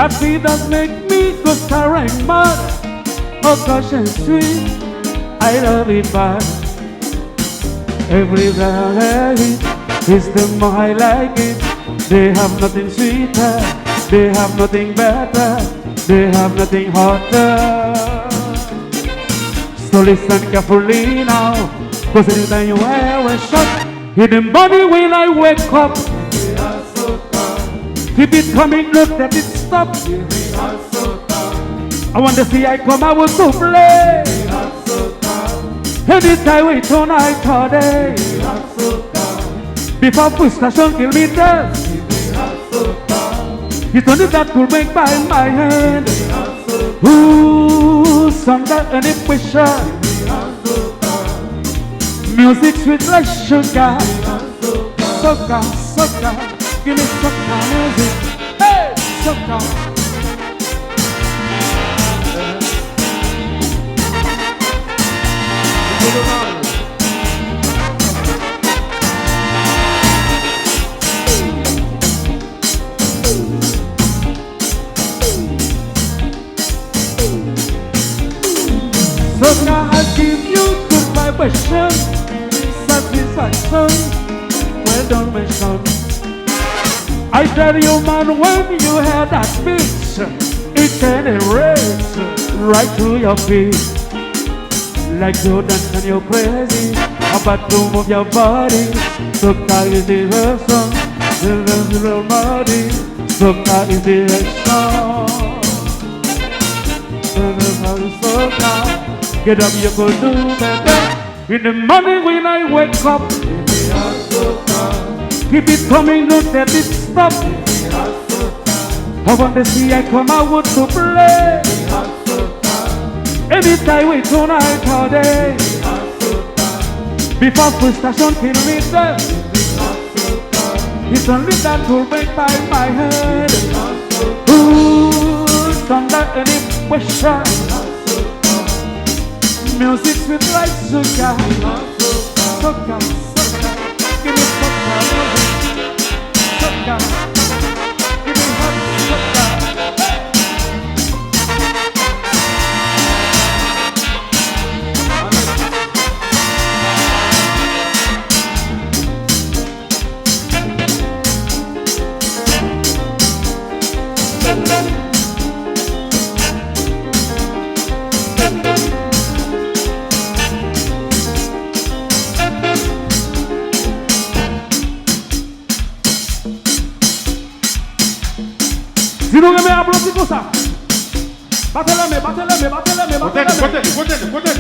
That beat does make me go starring mad. Oh gosh and sweet, I love it bad. Every time I hear it, the more I like it. They have nothing sweeter, they have nothing better, they have nothing hotter. So listen carefully now, cause anytime you wear a shot, in the morning when I wake up, keep it coming, look that it stop. I want to see I come out to play. Anytime we turn night all day. Before frustration kill me dead. It's only that will make by my hand. Ooh, under any pressure. Music sweet like sugar. Sugar, sugar. Give me sugar music. Hey, sugar. So now I give you good vibration, satisfaction, well done my son. I tell you man, when you hear that beat, it generates right to your feet. Like you dance and you're crazy, about to move your body. So that is the version, the real body. So that is the action. So now, get up, you go do better. In the morning when I wake up, keep it coming, don't let it stop. I want to see I come out to play. Anytime we turn night all day. Before frustration kill me dead. It's only that will make by my head. Ooh, under any pressure. Music sweet like sugar. Sugar, sugar. Give me sugar music. Sugar. Give me hot sugar. Si nous remettons applaudir pour ça, battez-le, battez-le, battez-le, battez-le. Côté.